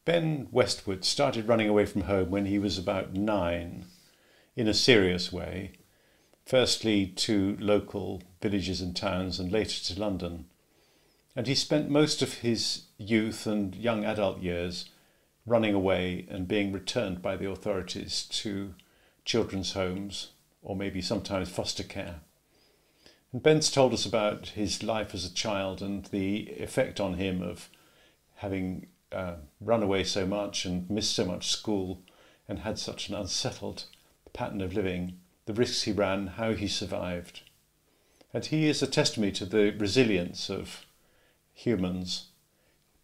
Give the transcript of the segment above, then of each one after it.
Ben Westwood started running away from home when he was about 9 in a serious way, firstly to local villages and towns and later to London. And he spent most of his youth and young adult years running away and being returned by the authorities to children's homes or maybe sometimes foster care. And Ben's told us about his life as a child and the effect on him of having run away so much and missed so much school and had such an unsettled pattern of living, the risks he ran, how he survived. And he is a testimony to the resilience of humans,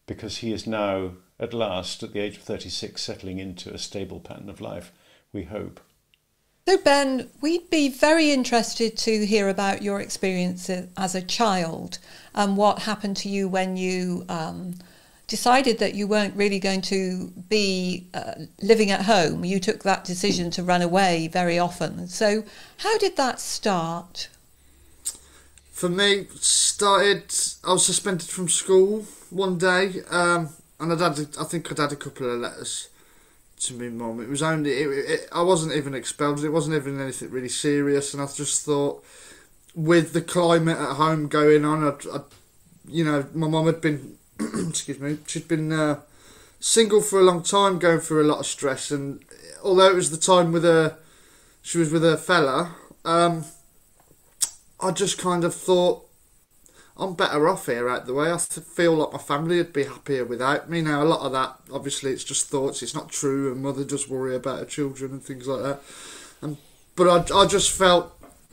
because he is now, at last, at the age of 36, settling into a stable pattern of life, we hope. So Ben, we'd be very interested to hear about your experience as a child and what happened to you when you decided that you weren't really going to be living at home. You took that decision to run away very often. So how did that start? For me, I was suspended from school one day, and I think I'd had a couple of letters to my mum. It was only, I wasn't even expelled, it wasn't even anything really serious, and I just thought, with the climate at home going on, my mum had been, excuse me, she'd been single for a long time, going through a lot of stress, and although it was the time she was with her fella, I just kind of thought, I'm better off here out the way. I feel like my family would be happier without me. Now, a lot of that, obviously, it's just thoughts. It's not true, and mother does worry about her children and things like that. But I just felt,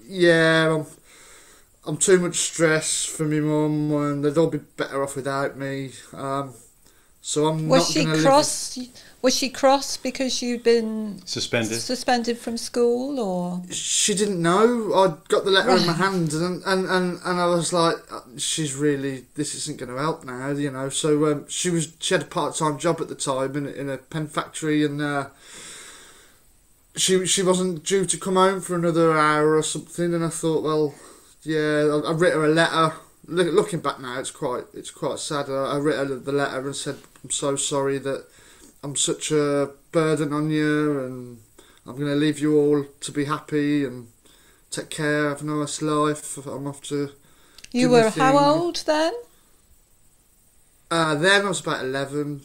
I'm too much stress for me mum, and they'd all be better off without me. So I'm not going to live. Was she cross because you'd been suspended from school, or? She didn't know. I got the letter in my hand, and I was like, she's really, this isn't going to help now, you know. So she had a part-time job at the time in a pen factory, and she wasn't due to come home for another hour or something. And I thought, well, yeah, I wrote her a letter. Looking back now, it's quite sad. I wrote her the letter and said, I'm so sorry that I'm such a burden on you, and I'm going to leave you all to be happy and take care, have a nice life. I'm off to... You were how old then? Then I was about 11,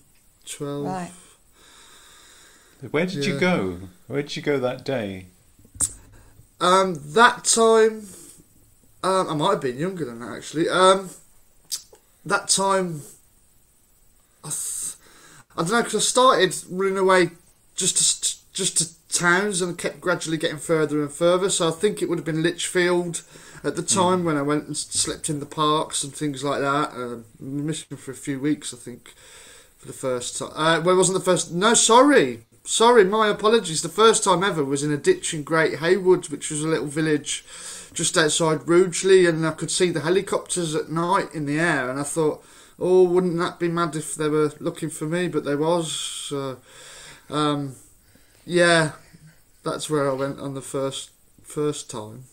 12. Right. Where did you go? Where did you go that day? That time... I might have been younger than that, actually. That time... I don't know, because I started running away just to towns and kept gradually getting further and further. So I think it would have been Lichfield at the time when I went and slept in the parks and things like that. Missing for a few weeks, I think, for the first time. Well, it wasn't the first... No, sorry, my apologies. The first time ever was in a ditch in Great Haywood, which was a little village just outside Rugeley, and I could see the helicopters at night in the air, and I thought, oh, wouldn't that be mad if they were looking for me? But they was. So, that's where I went on the first time.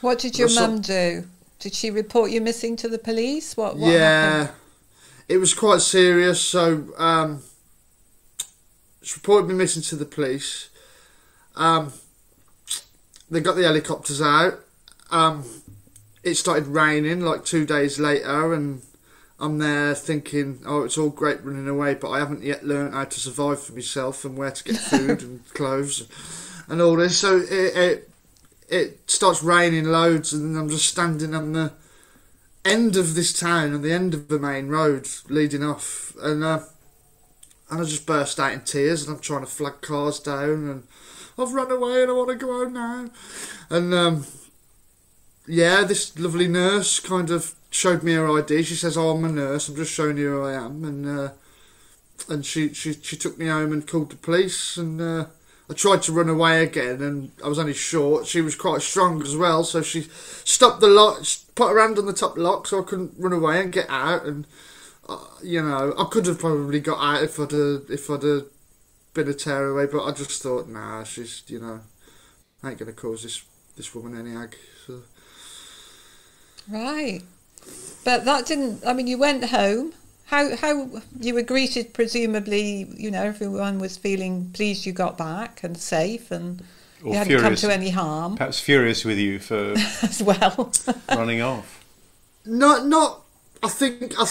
What did your mum do? Did she report you missing to the police? What happened? It was quite serious. So she reported me missing to the police. They got the helicopters out. It started raining like 2 days later, and I'm there thinking, oh, it's all great running away, but I haven't yet learned how to survive for myself and where to get food and clothes and all this. So it starts raining loads, and I'm just standing on the end of this town, on the end of the main road leading off, and I just burst out in tears, and I'm trying to flag cars down, and I've run away and I want to go home now. And this lovely nurse kind of showed me her ID. She says, oh, I'm a nurse, I'm just showing you who I am. And she took me home and called the police, and I tried to run away again, and I was only short. She was quite strong as well, so she stopped the lock, put her hand on the top lock so I couldn't run away and get out. And I could have probably got out if I'd have been a tearaway, but I just thought, nah, she's, I ain't gonna cause this woman any ag. So. Right. But that didn't, you went home. how you were greeted? Presumably, you know, everyone was feeling pleased you got back and safe, and Or you hadn't furious, come to any harm. perhaps furious with you for As well. running off. Not. I think. I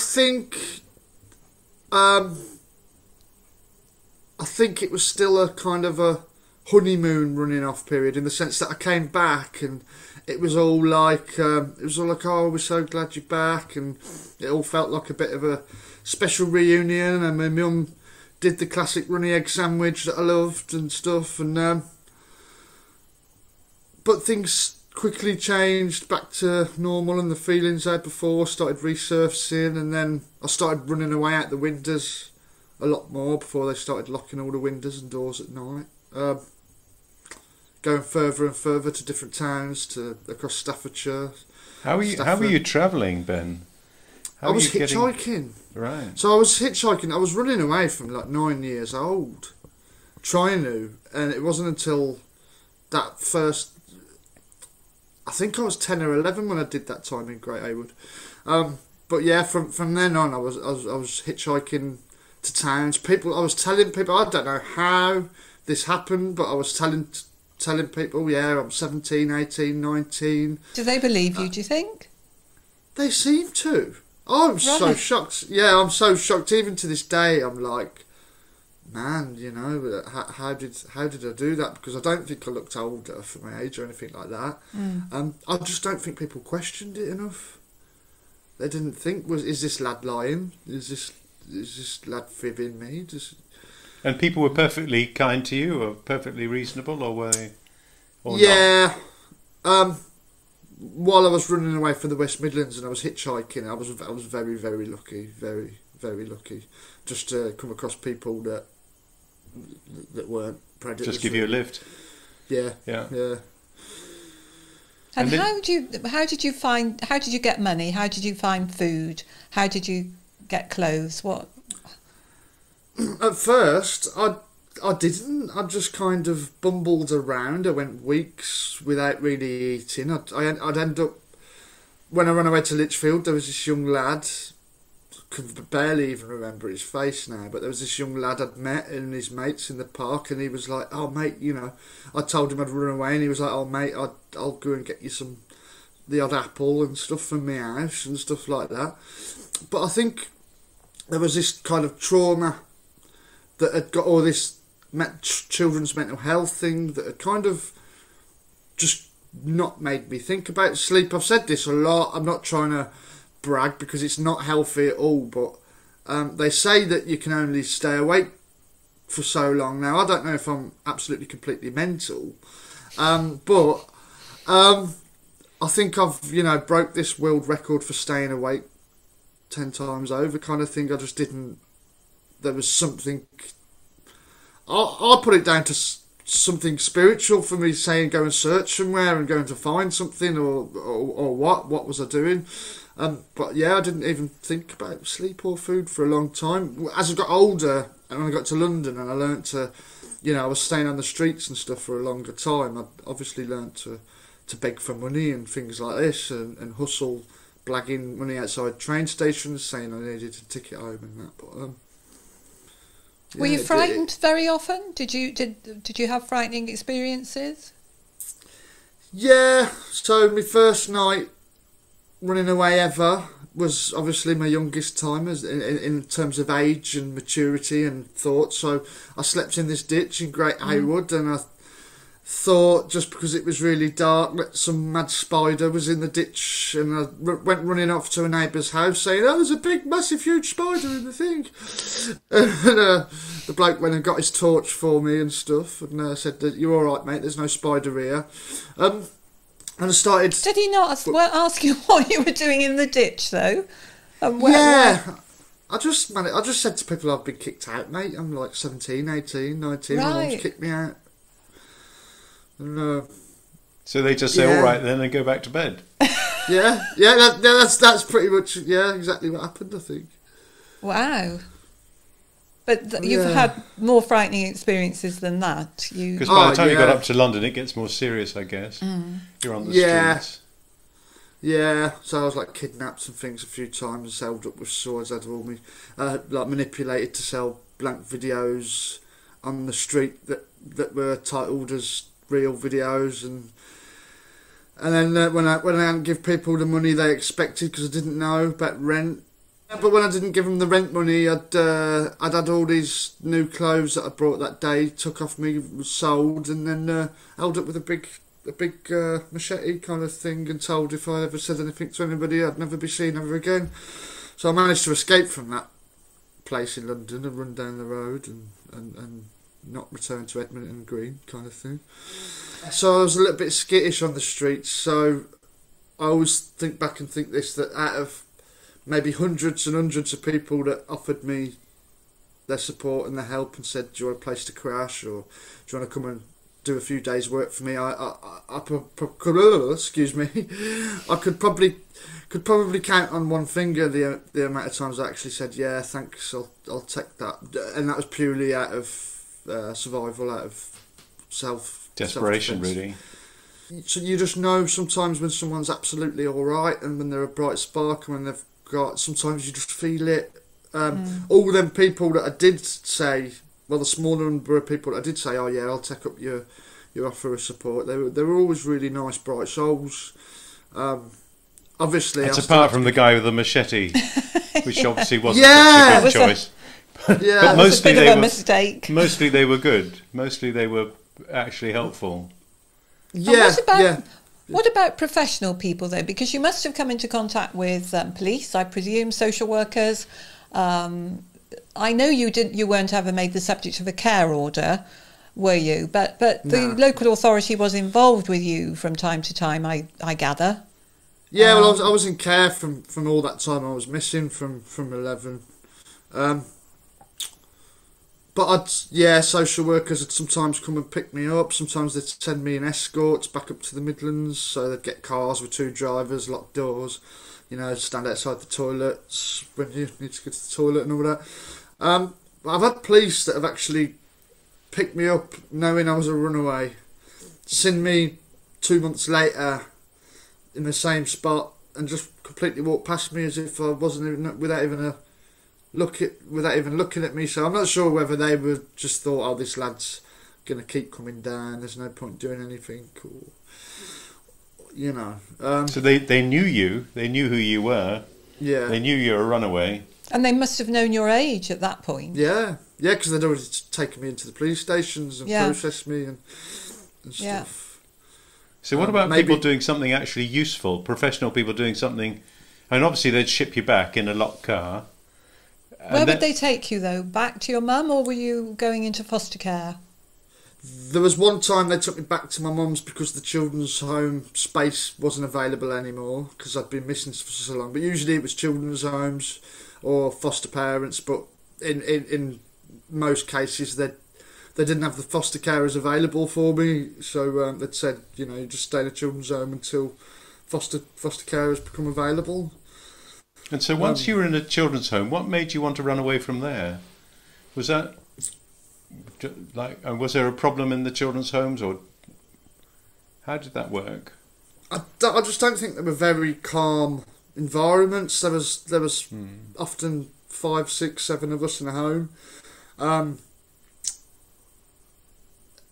think it was still a kind of a honeymoon running off period, in the sense that I came back and it was all like, oh, we're so glad you're back, and it all felt like a bit of a special reunion. And my mum did the classic runny egg sandwich that I loved and stuff, and but things quickly changed back to normal, and the feelings I had before started resurfacing, and then I started running away out the windows a lot more before they started locking all the windows and doors at night. Going further and further to different towns, across Staffordshire. How were you travelling, Ben? I was hitchhiking. Right. So I was hitchhiking. I was running away from like 9 years old, trying to, and it wasn't until that first. I think I was 10 or 11 when I did that time in Great Haywood. But yeah, from then on, I was hitchhiking to towns. I was telling people, I don't know how this happened, but I was telling people, yeah, I'm 17, 18, 19. Do they believe you, do you think? They seem to. I'm so shocked. Yeah, I'm so shocked. Even to this day, I'm like, man, you know, how did I do that? Because I don't think I looked older for my age or anything like that. I just don't think people questioned it enough. They didn't think, is this lad lying? Is this lad fibbing me? And people were perfectly kind to you, or perfectly reasonable, or were they? Or yeah. While I was running away from the West Midlands and I was hitchhiking, I was very, very lucky, very, very lucky, just to come across people that weren't predators. Just give you a lift. Yeah. And how did you get money? How did you find food? How did you get clothes? What? At first, I didn't. I just kind of bumbled around. I went weeks without really eating. I'd end up, when I ran away to Lichfield, there was this young lad. I can barely even remember his face now, but there was this young lad I'd met and his mates in the park, and he was like, "Oh mate, you know," I told him I'd run away, and he was like, "Oh mate, I'll go and get you the odd apple and stuff from my house and stuff like that." But I think there was this kind of trauma that had got all this children's mental health thing that had kind of just not made me think about sleep. I've said this a lot. I'm not trying to brag because it's not healthy at all, but they say that you can only stay awake for so long. Now, I don't know if I'm absolutely completely mental, but I think I've, you know, broke this world record for staying awake 10 times over kind of thing. I just didn't. There was something. I'll put it down to something spiritual for me, saying go and search somewhere and going to find something, or what was I doing? But yeah, I didn't even think about sleep or food for a long time. As I got older and when I got to London and I learnt to, you know, I was staying on the streets and stuff for a longer time. I obviously learnt to beg for money and things like this, and hustle, blagging money outside train stations, saying I needed a ticket home and that. But were you frightened very often? Did you have frightening experiences? Yeah. So my first night running away ever was obviously my youngest time in terms of age and maturity and thought. So I slept in this ditch in Great Haywood, and I thought, just because it was really dark, that some mad spider was in the ditch, and I went running off to a neighbour's house saying, "Oh, there's a big, massive, huge spider in the thing." And the bloke went and got his torch for me and stuff, and said, "You're all right, mate, there's no spider here." And I started... Did he not ask you what you were doing in the ditch, though? Yeah. I just said to people, I've been kicked out, mate. I'm like 17, 18, 19. Right. My mum's kicked me out. And, so they just say, all right, then, and go back to bed. That's pretty much, exactly what happened, I think. Wow. But you've had more frightening experiences than that. Because by the time you got up to London, it gets more serious, I guess. You're on the streets. Yeah, so I was like kidnapped and things a few times, held up with swords, had all me, like manipulated to sell blank videos on the street that were titled as real videos, and then when I didn't give people the money they expected because I didn't know about rent. But when I didn't give them the rent money, I'd had all these new clothes that I brought that day took off me, was sold, and then held up with a big machete kind of thing, and told if I ever said anything to anybody I'd never be seen ever again. So I managed to escape from that place in London and run down the road and not return to Edmonton Green kind of thing. So I was a little bit skittish on the streets, so I always think back and think this, that out of maybe hundreds and hundreds of people that offered me their support and their help and said, do you want a place to crash, or do you want to come and do a few days work for me, excuse me, I could probably count on one finger the amount of times I actually said, yeah, thanks, I'll take that. And that was purely out of survival, out of desperation, self-defense. really. So you just know sometimes when someone's absolutely all right, and when they're a bright spark, and when they've got, sometimes you just feel it. All them people that I did say, well, the smaller number of people that I did say, oh yeah, I'll take up your offer of support, they were always really nice, bright souls. Obviously, it's apart from the guy with the machete, which obviously wasn't Yeah! such a good choice. Yeah, But mostly It was a bit of they a were mistake. mostly they were good. Mostly they were actually helpful. yeah, And what about professional people though? Because you must have come into contact with police, I presume, social workers. I know you weren't ever made the subject of a care order, were you? But the local authority was involved with you from time to time, I gather. Yeah, well, I was in care from all that time I was missing from 11. But social workers would sometimes come and pick me up. Sometimes they'd send me in escorts back up to the Midlands. So they'd get cars with 2 drivers, locked doors, stand outside the toilets when you need to go to the toilet and all that. I've had police that have actually picked me up knowing I was a runaway, seen me 2 months later in the same spot, and just completely walked past me as if I wasn't even, without even looking at me. So I'm not sure whether they were just thought, oh, this lad's gonna keep coming down, there's no point doing anything, or So they knew you. They knew who you were. Yeah. They knew you were a runaway. And they must have known your age at that point. Yeah, because they'd already taken me into the police stations and processed me and stuff. Yeah. So what about people doing something actually useful? Professional people doing something. I mean, obviously they'd ship you back in a locked car. Where would they take you though? Back to your mum, or were you going into foster care? There was one time they took me back to my mum's because the children's home space wasn't available anymore because I'd been missing for so long. But usually it was children's homes or foster parents. But in most cases they didn't have the foster carers available for me. So they'd said, you just stay in a children's home until foster carers become available. And so once you were in a children's home, what made you want to run away from there? Was that was there a problem in the children's homes, or how did that work? I just don't think they were very calm environments. There was often 5, 6, 7 of us in a home, and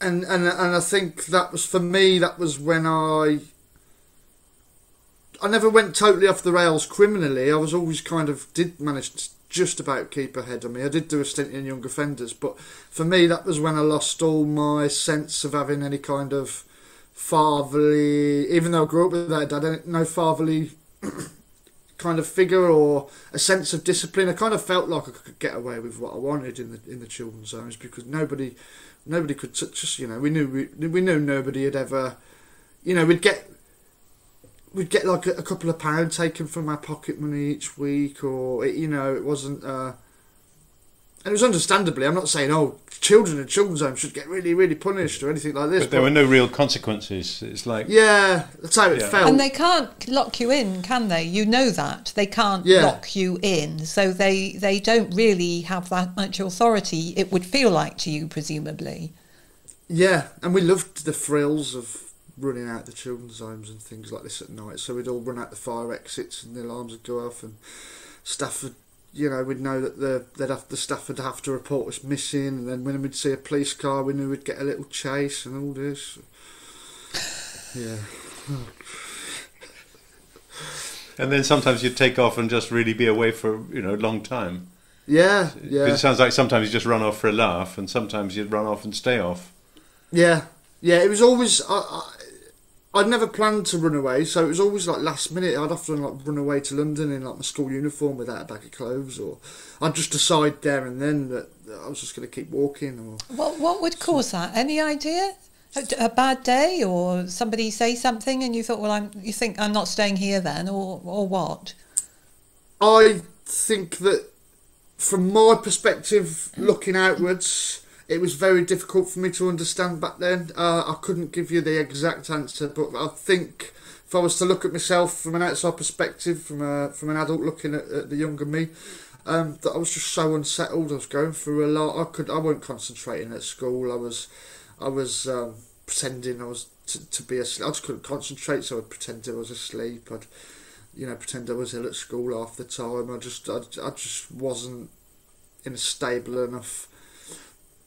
I think that was, for me, that was when I never went totally off the rails criminally. I was always did manage to just about keep ahead of me. I did do a stint in young offenders, but for me that was when I lost all my sense of having any kind of fatherly, even though I grew up with that dad, no fatherly kind of figure or a sense of discipline. I kind of felt like I could get away with what I wanted in the children's homes because nobody could touch us. We knew nobody had ever, we'd get like a couple of pounds taken from our pocket money each week, or it wasn't. And it was understandably. I'm not saying children in children's homes should get really, really punished or anything like this. But there were no real consequences. It's like that's how it felt. And they can't lock you in, can they? You know that they can't lock you in, so they don't really have that much authority. It would feel like to you, presumably. Yeah, and we loved the thrills of running out the children's homes and things like this at night. So we'd all run out the fire exits and the alarms would go off, and staff would, we'd know that the staff would have to report us missing, and then when we'd see a police car, we knew we'd get a little chase and all this. Yeah. And then sometimes you'd take off and just really be away for a long time. Yeah. It sounds like sometimes you just run off for a laugh, and sometimes you'd run off and stay off. Yeah. It was always I'd never planned to run away, so it was always like last minute. I'd often like run away to London in like my school uniform without a bag of clothes, or I'd just decide there and then that I was just going to keep walking. Or what would cause that? Any idea? A bad day, or somebody say something and you thought, well, you think I'm not staying here then, or what? I think that from my perspective, looking outwards, it was very difficult for me to understand back then. I couldn't give you the exact answer, but I think if I was to look at myself from an outside perspective, from an adult looking at the younger me, that I was just so unsettled. I was going through a lot. I wasn't concentrating at school. I was pretending I was to be asleep. I just couldn't concentrate, so I'd pretend I was asleep. I'd pretend I was ill at school half the time. I just wasn't in a stable enough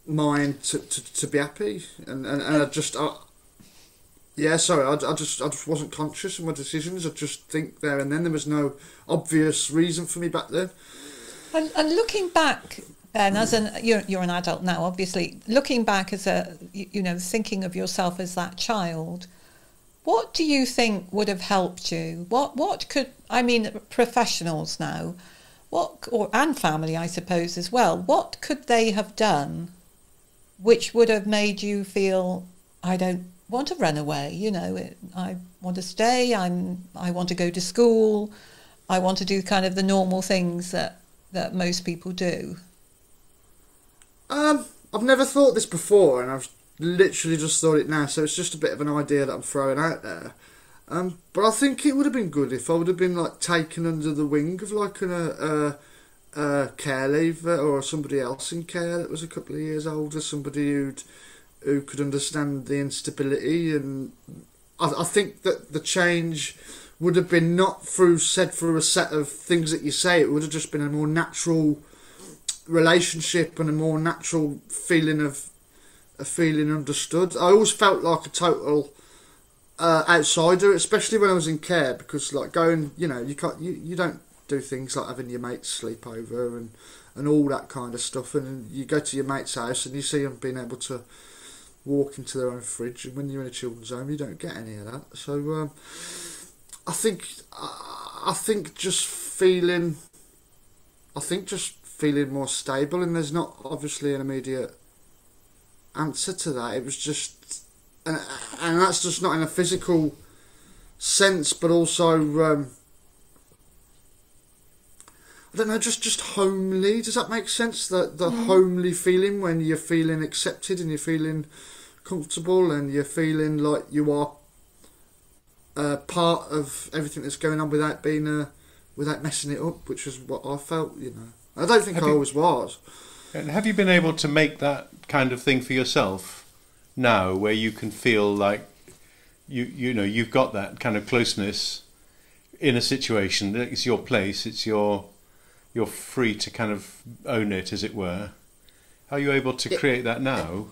mind to be happy, and I just wasn't conscious of my decisions. I just think there and then there was no obvious reason for me back then. And looking back, Ben, you're an adult now, obviously. Looking back as thinking of yourself as that child, what do you think would have helped you? What could, professionals now, and family, I suppose, as well, what could they have done which would have made you feel, I don't want to run away, I want to stay, I want to go to school, I want to do kind of the normal things that most people do? I've never thought this before, and I've literally just thought it now, so it's just a bit of an idea that I'm throwing out there. But I think it would have been good if I would have been like taken under the wing of like a care leaver, or somebody else in care that was a couple of years older, somebody who could understand the instability. And I think that the change would have been not through a set of things that you say. It would have just been a more natural relationship and a more natural feeling of feeling understood. I always felt like a total outsider, especially when I was in care, because like going, you don't do things like having your mates sleep over and all that kind of stuff, and you go to your mate's house and you see them being able to walk into their own fridge, and when you're in a children's home you don't get any of that. So I think just feeling more stable, and there's not obviously an immediate answer to that. It was just, and that's just not in a physical sense, but also I don't know, just homely. Does that make sense? The homely feeling when you're feeling accepted and you're feeling comfortable and you're feeling like you are part of everything that's going on without being without messing it up, which is what I felt. I don't think I always was. And have you been able to make that kind of thing for yourself now, where you can feel like you've got that kind of closeness in a situation that it's your place, you're free to kind of own it, as it were? How are you able to create that now?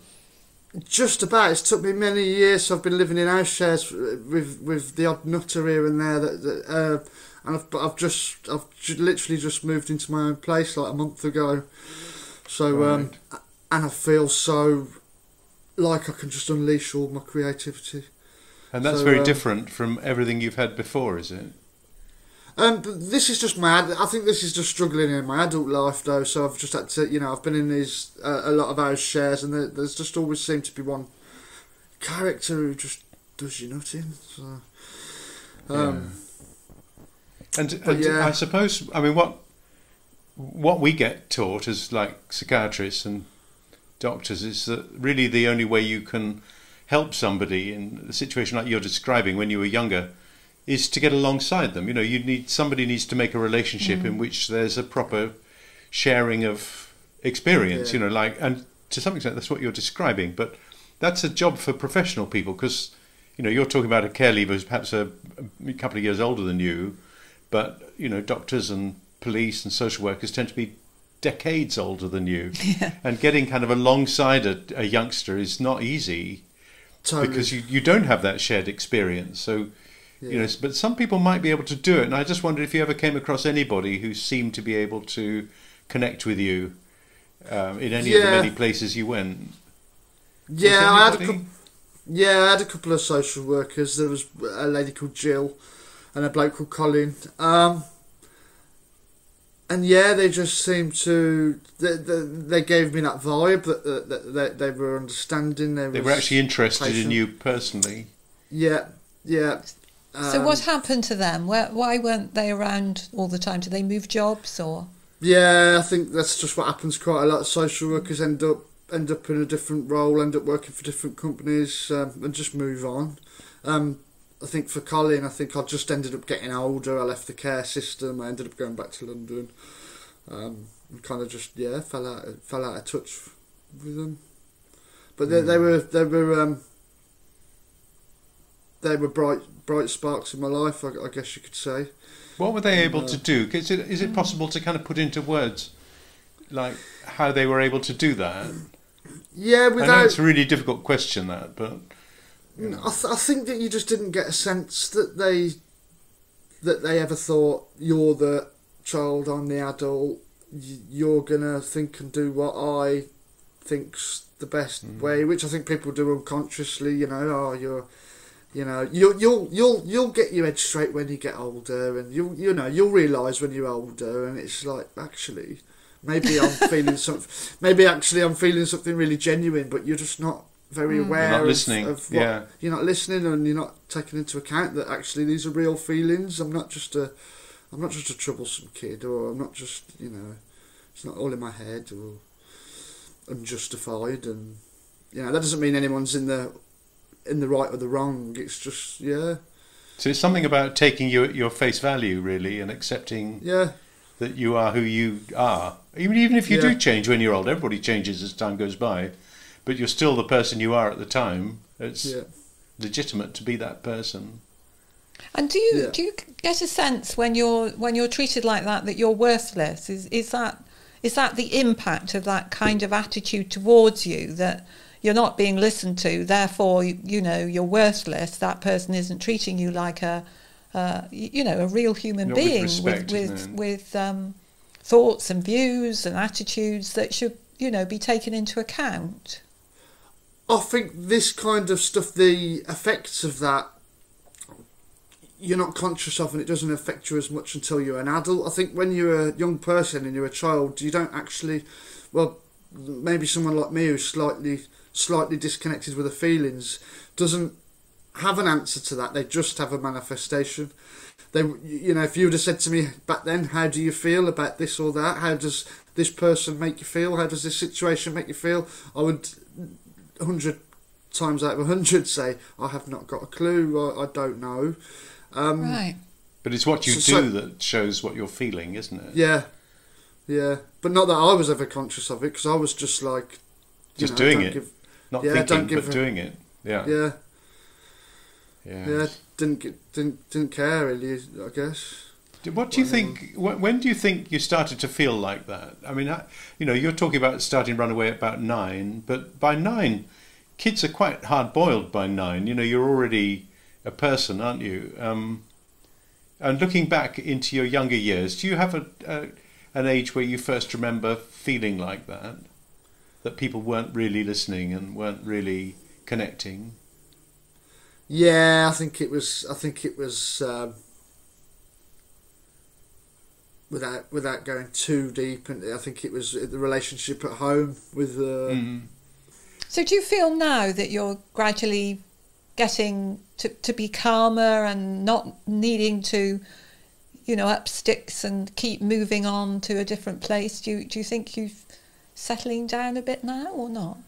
Just about. It's took me many years. So I've been living in house shares with the odd nutter here and there. And I've literally just moved into my own place like a month ago. So right. And I feel so like I can just unleash all my creativity. And that's very different from everything you've had before, is it? But this is just I think this is just struggling in my adult life though. So I've just had to, I've been in these a lot of house shares, and there's just always seemed to be one character who just does you nothing. So, And I suppose, what we get taught as like psychiatrists and doctors is that really the only way you can help somebody in a situation like you're describing when you were younger is to get alongside them. Somebody needs to make a relationship in which there's a proper sharing of experience. And to some extent that's what you're describing. But that's a job for professional people, because you're talking about a care leaver who's perhaps a couple of years older than you, but, doctors and police and social workers tend to be decades older than you. Yeah. And getting kind of alongside a youngster is not easy. Totally. Because you don't have that shared experience. So, but some people might be able to do it. And I just wondered if you ever came across anybody who seemed to be able to connect with you in any of the many places you went. Yeah, I had a couple of social workers. There was a lady called Jill and a bloke called Colin. And they just seemed to. They gave me that vibe that they were understanding. They were actually interested in you personally. Yeah. So what happened to them? Why weren't they around all the time? Did they move jobs or? Yeah, I think that's just what happens. Quite a lot of social workers end up in a different role, end up working for different companies, and just move on. I think for Colin, I just ended up getting older. I left the care system. I ended up going back to London. And kind of just fell out of touch with them. But they were bright sparks in my life, I guess you could say. What were they able to do? Is it possible to kind of put into words like how they were able to do that? Yeah, I know it's a really difficult question, that, but. I think that you just didn't get a sense that they ever thought, you're the child, I'm the adult, you're gonna think and do what I think's the best way, which I think people do unconsciously. You'll get your head straight when you get older, and you'll realise when you're older, and it's like, actually, maybe I'm feeling something. Maybe actually I'm feeling something really genuine, but you're just not very aware you're not listening. of what you're not listening, and you're not taking into account that actually these are real feelings. I'm not just a troublesome kid, or I'm not just it's not all in my head or unjustified, and that doesn't mean anyone's in the right or the wrong. It's just So it's something about taking you at your face value, really, and accepting that you are who you are. Even if you do change when you're old, everybody changes as time goes by. But you're still the person you are at the time. It's legitimate to be that person. And do you get a sense when you're treated like that you're worthless? Is that the impact of that kind of attitude towards you, that you're not being listened to, therefore you're worthless? That person isn't treating you like a real human being with thoughts and views and attitudes that should be taken into account. I think this kind of stuff, the effects of that, you're not conscious of, and it doesn't affect you as much until you're an adult. I think when you're a young person and you're a child, you don't actually, maybe someone like me who's slightly disconnected with the feelings doesn't have an answer to that. They just have a manifestation. They, if you would have said to me back then, how do you feel about this or that? How does this person make you feel? How does this situation make you feel? I would 100 times out of 100 say, I have not got a clue, I don't know. Right. But it's what you do that shows what you're feeling, isn't it? Yeah. But not that I was ever conscious of it, because I was just like... Just doing it. Not thinking, but doing it. Yeah. Yeah, didn't care really, I guess. What do you think? When do you think you started to feel like that? I mean, you're talking about starting Runaway at about 9, but by 9, kids are quite hard-boiled by 9. You're already a person, aren't you? And looking back into your younger years, do you have an age where you first remember feeling like that? That people weren't really listening and weren't really connecting? Yeah, I think it was. Without going too deep, and I think it was the relationship at home with. So, do you feel now that you're gradually getting to be calmer and not needing to, up sticks and keep moving on to a different place? Do you think you're settling down a bit now, or not?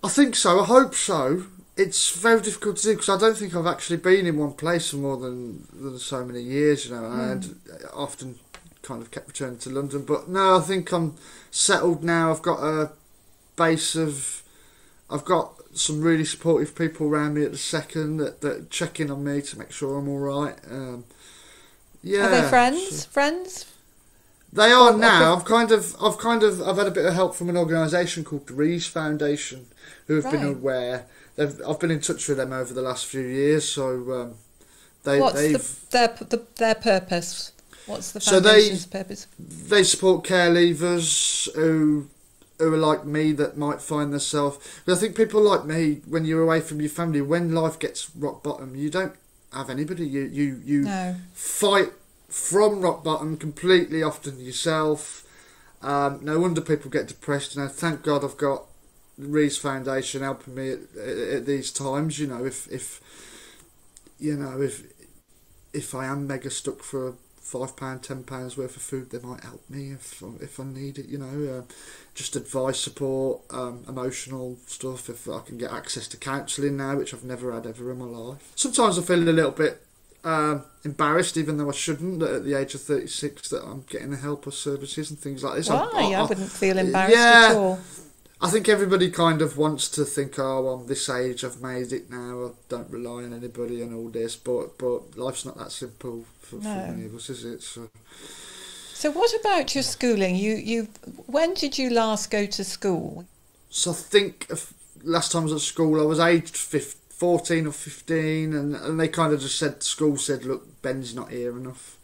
I think so. I hope so. It's very difficult to do, because I don't think I've actually been in one place for more than so many years. And often kind of kept returning to London, but no, I think I'm settled now. I've got a base of I've got some really supportive people around me at the second that check in on me to make sure I'm all right. Yeah. Are they friends? Friends? They are now. I've had a bit of help from an organisation called the Reese Foundation, who have been aware. I've been in touch with them over the last few years. So what's their purpose? What's the foundation's purpose? They support care leavers who are like me that might find themselves. I think people like me, when you're away from your family, when life gets rock bottom, you don't have anybody. You fight from rock bottom completely, often yourself. No wonder people get depressed. And thank God I've got the Reese Foundation helping me at these times. You know, if I am mega stuck for £5, £10 worth of food, they might help me if I need it. You know, just advice, support, emotional stuff. If I can get access to counselling now, which I've never had ever in my life. Sometimes I feel a little bit embarrassed, even though I shouldn't, that at the age of 36 that I'm getting the help or services and things like this. Why? I wouldn't feel embarrassed at all. I think everybody kind of wants to think, oh, I'm this age, I've made it now, I don't rely on anybody and all this, but life's not that simple for many of us, is it? So what about your schooling? You when did you last go to school? So I think last time I was at school, I was aged 14 or 15, and they kind of just said, school said, look, Ben's not here enough.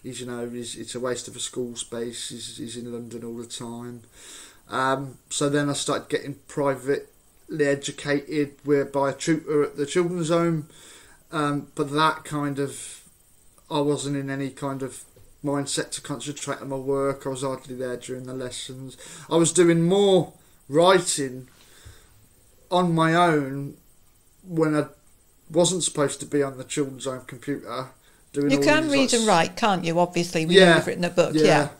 It's a waste of a school space. He's in London all the time. So then I started getting privately educated by a tutor at the children's home. But that kind of, I wasn't in any kind of mindset to concentrate on my work. I was hardly there during the lessons. I was doing more writing on my own when I wasn't supposed to be on the children's home computer. You can read and write, can't you? Obviously, we know you've written a book. Yeah.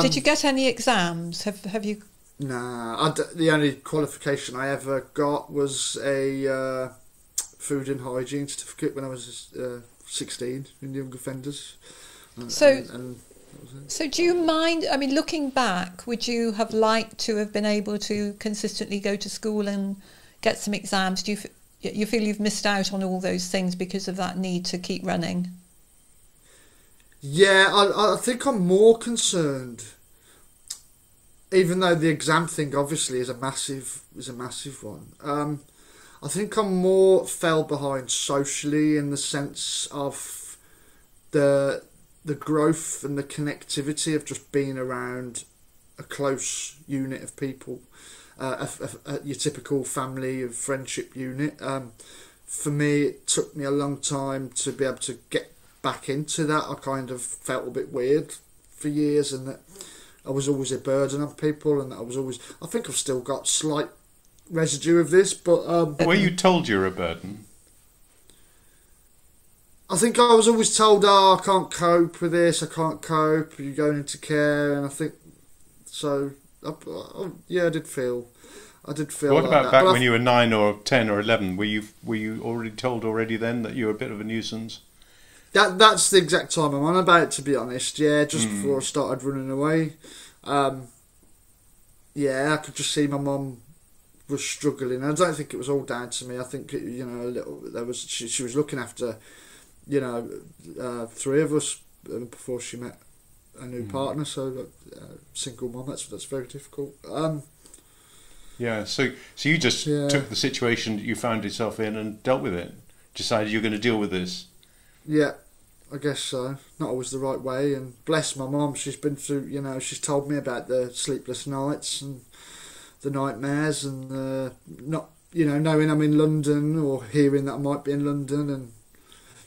Did you get any exams? Have you? Nah, the only qualification I ever got was a food and hygiene certificate when I was 16 in young offenders. So do you mind? I mean, looking back, would you have liked to have been able to consistently go to school and get some exams? Do you feel you've missed out on all those things because of that need to keep running? Yeah, I think I'm more concerned, even though the exam thing obviously is a massive one. I think I'm more fell behind socially, in the sense of the growth and the connectivity of just being around a close unit of people, your typical family of friendship unit. For me, it took me a long time to be able to get back into that. I kind of felt a bit weird for years, and that I was always a burden on people, and that I think I've still got slight residue of this, but were you told you're a burden? I think I was always told, I can't cope with this, I can't cope, you're going into care, and I think so. I did feel. What like about back when you were 9 or 10 or 11? Were you already told then that you were a bit of a nuisance? That's the exact time I'm on about, to be honest. Yeah, just before I started running away. I could just see my mum was struggling. I don't think it was all down to me. I think she was looking after three of us before she met a new partner. So single mum, that's very difficult. So you just took the situation that you found yourself in and dealt with it. Decided you're going to deal with this. Yeah, I guess so. Not always the right way, and bless my mum, she's been through, she's told me about the sleepless nights and the nightmares, and not, knowing I'm in London or hearing that I might be in London, and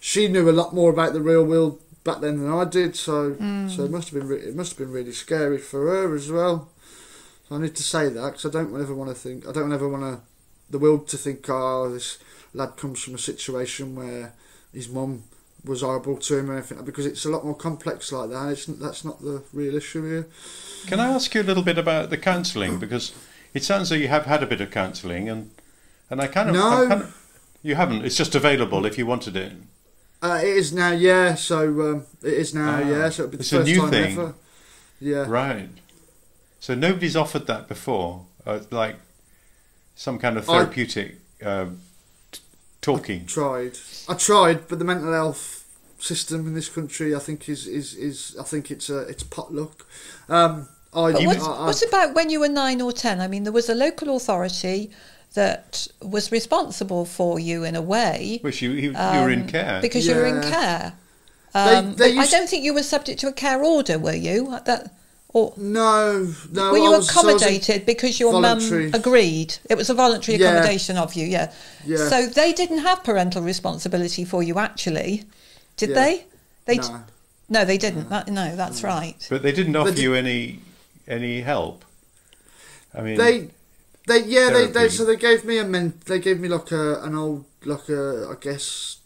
she knew a lot more about the real world back then than I did, so it must have been really scary for her as well. So I need to say that, because I don't ever want the world to think, oh, this lad comes from a situation where his mum was horrible to him or anything, because it's a lot more complex like that. That's not the real issue here. Can I ask you a little bit about the counselling? Because it sounds like you have had a bit of counselling, and I kind of you haven't. It's just available if you wanted it. It is now, yeah. So it is now, yeah. So it'll be the first new time thing. ever. Yeah. Right. So nobody's offered that before. some kind of therapeutic talking. I tried, but the mental health system in this country, I think, is I think it's potluck. What about when you were 9 or 10? I mean, there was a local authority that was responsible for you in a way. Which you were in care. Because you were in care. They I don't think you were subject to a care order, were you? No. Were you accommodated because your mum agreed? It was a voluntary accommodation of you, yeah. So they didn't have parental responsibility for you, actually, did they? No, they didn't. That's right. But they didn't offer you any help. I mean, they gave me an old I guess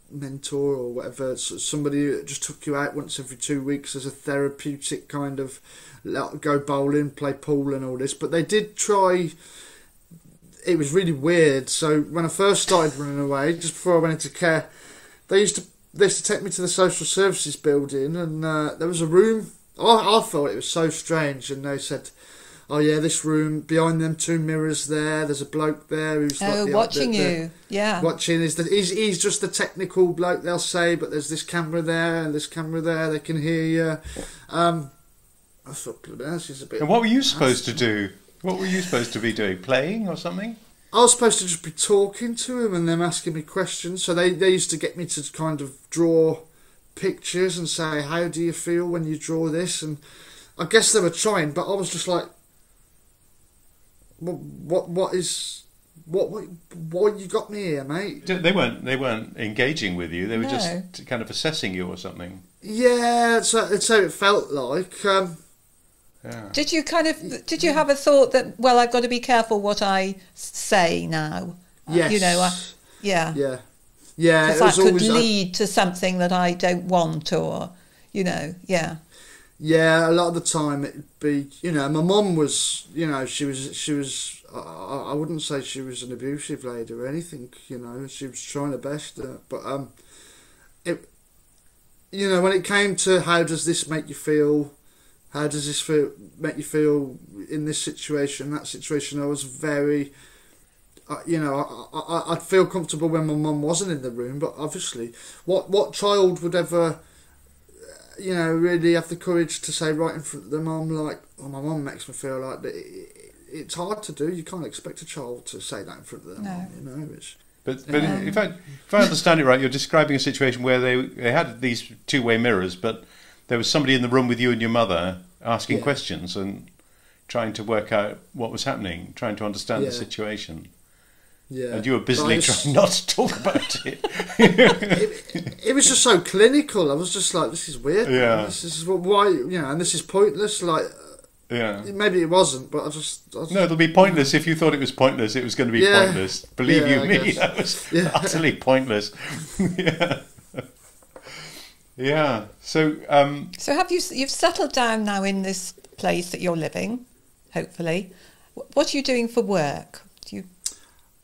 mentor or whatever, somebody that just took you out once every 2 weeks as a therapeutic kind of go bowling, play pool and all this. But they did try. It was really weird. So when I first started running away, just before I went into care, they used to take me to the social services building, and there was a room. I thought it was so strange, and they said, "Oh yeah, this room behind them 2 mirrors there. There's a bloke there who's watching you. Yeah, watching he's just the technical bloke. They'll say, but there's this camera there and this camera there. They can hear you." I thought, this is a bit. And what were you supposed to do? What were you supposed to be doing? Playing or something? I was supposed to just be talking to him and them asking me questions. So they used to get me to kind of draw pictures and say, "How do you feel when you draw this?" And I guess they were trying, but I was just like, What you got me here, mate? They weren't engaging with you. They were just kind of assessing you or something. Yeah, so it felt like. Did you have a thought that, well, I've got to be careful what I say now? Yes. Yeah. Because that could lead to something that I don't want, or yeah. Yeah, a lot of the time it'd be, my mum was, she was. I wouldn't say she was an abusive lady or anything, she was trying her best, but when it came to how does this make you feel, make you feel in this situation, that situation, I was very, I'd feel comfortable when my mum wasn't in the room, but obviously, what child would ever, really have the courage to say right in front of their mum, like, "Oh, my mum makes me feel like that." It's hard to do. You can't expect a child to say that in front of their mum, But if I understand it right, you're describing a situation where they had these 2-way mirrors, but there was somebody in the room with you and your mother asking questions and trying to work out what was happening, trying to understand the situation. Yeah. And you were busily trying not to talk about it. It was just so clinical. I was just like, this is weird. Yeah. This is why, and this is pointless. Like, maybe it wasn't, but I just no, it'll be pointless. If you thought it was pointless, it was going to be pointless. Believe you me, that was utterly pointless. Yeah. So you've settled down now in this place that you're living, hopefully. What are you doing for work?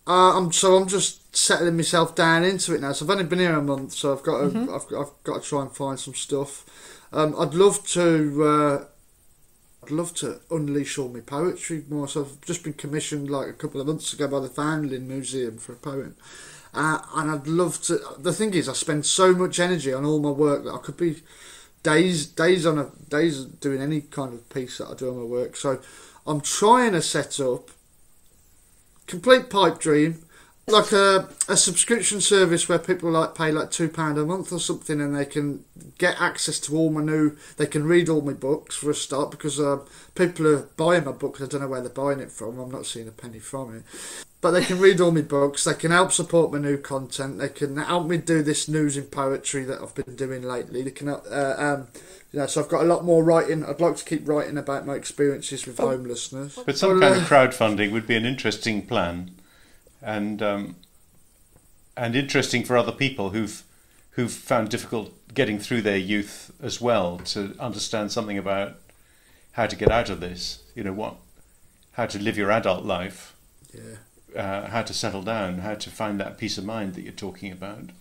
I'm just settling myself down into it now. So I've only been here a month, so I've got to I've got to try and find some stuff. I'd love to unleash all my poetry more. So I've just been commissioned like a couple of months ago by the Foundling Museum for a poem, and I'd love to. The thing is, I spend so much energy on all my work that I could be days doing any kind of piece that I do on my work. So I'm trying to set up. Complete pipe dream, like a subscription service where people pay like £2 a month or something, and they can get access to all they can read all my books for a start, because people are buying my books. I don't know where they're buying it from. I'm not seeing a penny from it, but they can read all my books. They can help support my new content. They can help me do this news in poetry that I've been doing lately. They can so I've got a lot more writing. I'd like to keep writing about my experiences with homelessness. But some kind of crowdfunding would be an interesting plan, and interesting for other people who've found difficult getting through their youth as well, to understand something about how to get out of this. How to live your adult life. Yeah. How to settle down. How to find that peace of mind that you're talking about.